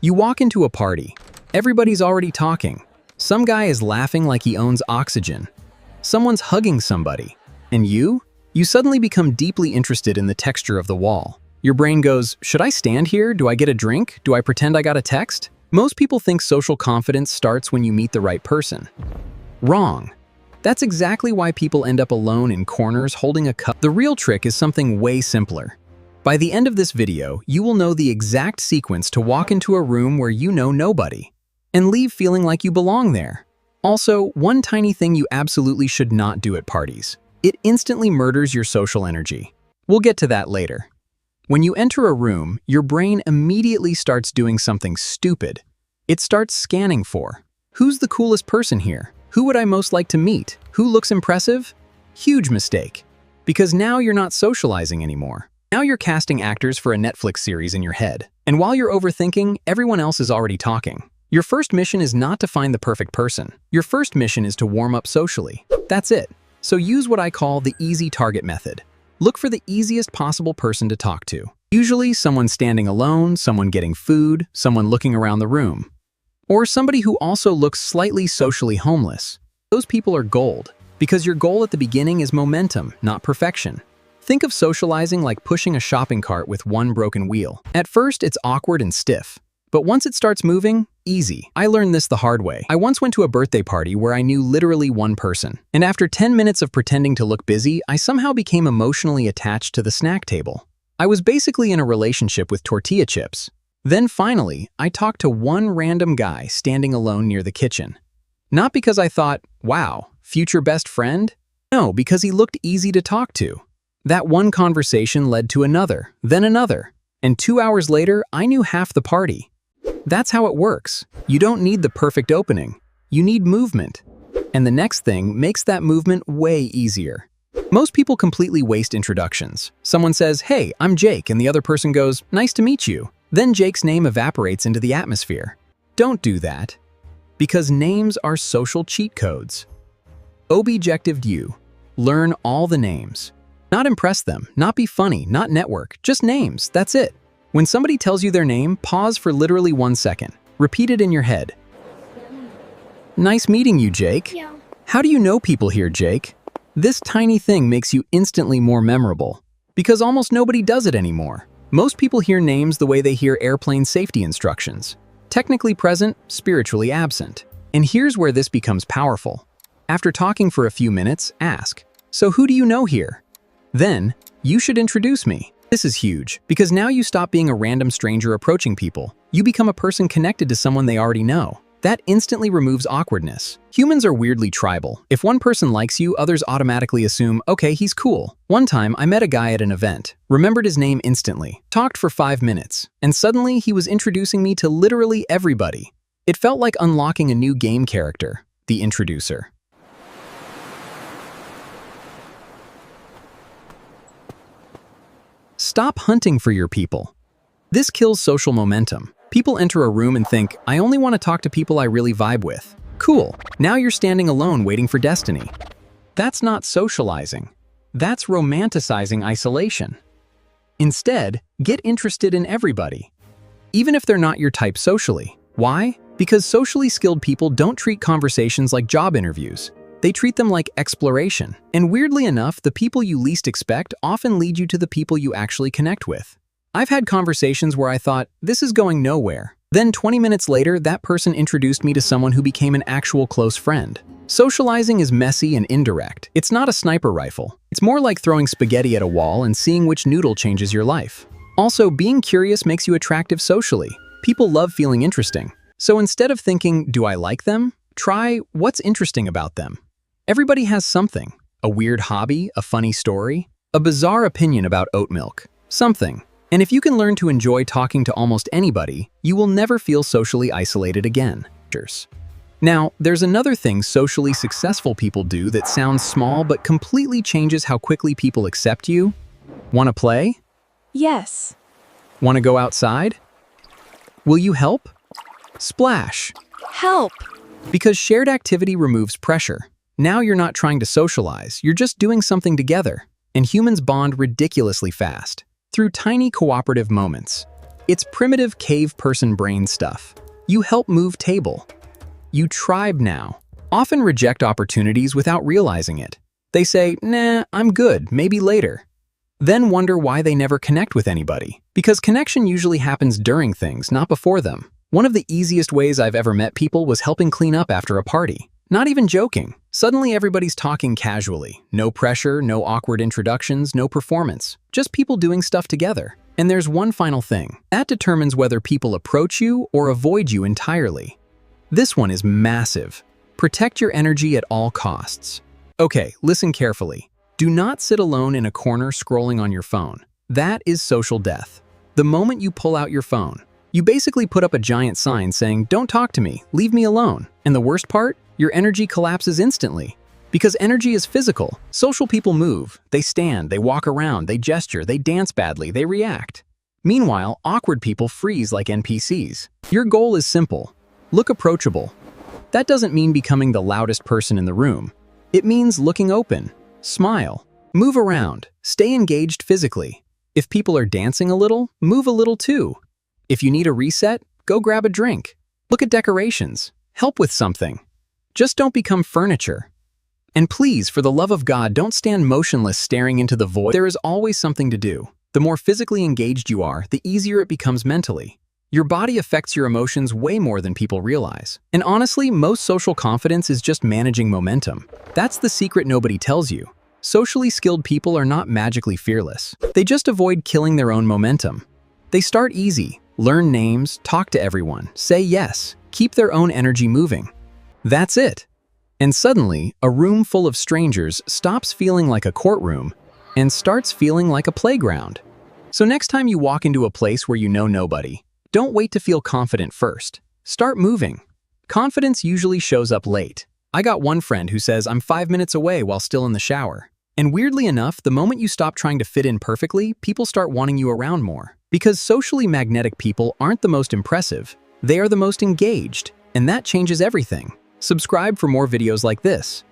You walk into a party. Everybody's already talking. Some guy is laughing like he owns oxygen. Someone's hugging somebody. And you? You suddenly become deeply interested in the texture of the wall. Your brain goes, should I stand here? Do I get a drink? Do I pretend I got a text? Most people think social confidence starts when you meet the right person. Wrong. That's exactly why people end up alone in corners holding a cup. The real trick is something way simpler. By the end of this video, you will know the exact sequence to walk into a room where you know nobody and leave feeling like you belong there. Also, one tiny thing you absolutely should not do at parties. It instantly murders your social energy. We'll get to that later. When you enter a room, your brain immediately starts doing something stupid. It starts scanning for, who's the coolest person here? Who would I most like to meet? Who looks impressive? Huge mistake. Because now you're not socializing anymore. Now you're casting actors for a Netflix series in your head. And while you're overthinking, everyone else is already talking. Your first mission is not to find the perfect person. Your first mission is to warm up socially. That's it. So use what I call the easy target method. Look for the easiest possible person to talk to. Usually someone standing alone, someone getting food, someone looking around the room. Or somebody who also looks slightly socially homeless. Those people are gold, because your goal at the beginning is momentum, not perfection. Think of socializing like pushing a shopping cart with one broken wheel. At first, it's awkward and stiff. But once it starts moving, easy. I learned this the hard way. I once went to a birthday party where I knew literally one person. And after 10 minutes of pretending to look busy, I somehow became emotionally attached to the snack table. I was basically in a relationship with tortilla chips. Then finally, I talked to one random guy standing alone near the kitchen. Not because I thought, wow, future best friend? No, because he looked easy to talk to. That one conversation led to another, then another. And 2 hours later, I knew half the party. That's how it works. You don't need the perfect opening. You need movement. And the next thing makes that movement way easier. Most people completely waste introductions. Someone says, hey, I'm Jake, and the other person goes, nice to meet you. Then Jake's name evaporates into the atmosphere. Don't do that. Because names are social cheat codes. Objectived you. Learn all the names. Not impress them, not be funny, not network, just names, that's it. When somebody tells you their name, pause for literally 1 second. Repeat it in your head. Nice meeting you, Jake. Yeah. How do you know people here, Jake? This tiny thing makes you instantly more memorable. Because almost nobody does it anymore. Most people hear names the way they hear airplane safety instructions. Technically present, spiritually absent. And here's where this becomes powerful. After talking for a few minutes, ask, so who do you know here? Then, you should introduce me. This is huge, because now you stop being a random stranger approaching people. You become a person connected to someone they already know. That instantly removes awkwardness. Humans are weirdly tribal. If one person likes you, others automatically assume, okay, he's cool. One time, I met a guy at an event, remembered his name instantly, talked for 5 minutes, and suddenly he was introducing me to literally everybody. It felt like unlocking a new game character, the introducer. Stop hunting for your people. This kills social momentum. People enter a room and think, I only want to talk to people I really vibe with. Cool, now you're standing alone waiting for destiny. That's not socializing. That's romanticizing isolation. Instead, get interested in everybody. Even if they're not your type socially. Why? Because socially skilled people don't treat conversations like job interviews. They treat them like exploration. And weirdly enough, the people you least expect often lead you to the people you actually connect with. I've had conversations where I thought, this is going nowhere. Then 20 minutes later, that person introduced me to someone who became an actual close friend. Socializing is messy and indirect. It's not a sniper rifle. It's more like throwing spaghetti at a wall and seeing which noodle changes your life. Also, being curious makes you attractive socially. People love feeling interesting. So instead of thinking, do I like them? Try, what's interesting about them? Everybody has something. A weird hobby, a funny story, a bizarre opinion about oat milk. Something. And if you can learn to enjoy talking to almost anybody, you will never feel socially isolated again. Now, there's another thing socially successful people do that sounds small but completely changes how quickly people accept you. Want to play? Yes. Want to go outside? Will you help? Splash. Help. Because shared activity removes pressure. Now you're not trying to socialize, you're just doing something together. And humans bond ridiculously fast, through tiny cooperative moments. It's primitive cave person brain stuff. You help move table. You tribe now. Often reject opportunities without realizing it. They say, nah, I'm good, maybe later. Then wonder why they never connect with anybody. Because connection usually happens during things, not before them. One of the easiest ways I've ever met people was helping clean up after a party. Not even joking. Suddenly everybody's talking casually. No pressure, no awkward introductions, no performance. Just people doing stuff together. And there's one final thing. That determines whether people approach you or avoid you entirely. This one is massive. Protect your energy at all costs. Okay, listen carefully. Do not sit alone in a corner scrolling on your phone. That is social death. The moment you pull out your phone, you basically put up a giant sign saying, "Don't talk to me, leave me alone." And the worst part? Your energy collapses instantly. Because energy is physical. Social people move. They stand, they walk around, they gesture, they dance badly, they react. Meanwhile, awkward people freeze like NPCs. Your goal is simple. Look approachable. That doesn't mean becoming the loudest person in the room. It means looking open. Smile. Move around. Stay engaged physically. If people are dancing a little, move a little too. If you need a reset, go grab a drink. Look at decorations. Help with something. Just don't become furniture. And please, for the love of God, don't stand motionless staring into the void. There is always something to do. The more physically engaged you are, the easier it becomes mentally. Your body affects your emotions way more than people realize. And honestly, most social confidence is just managing momentum. That's the secret nobody tells you. Socially skilled people are not magically fearless. They just avoid killing their own momentum. They start easy, learn names, talk to everyone, say yes, keep their own energy moving. That's it. And suddenly, a room full of strangers stops feeling like a courtroom and starts feeling like a playground. So next time you walk into a place where you know nobody, don't wait to feel confident first. Start moving. Confidence usually shows up late. I got one friend who says, "I'm 5 minutes away," while still in the shower. And weirdly enough, the moment you stop trying to fit in perfectly, people start wanting you around more. Because socially magnetic people aren't the most impressive, they are the most engaged, and that changes everything. Subscribe for more videos like this.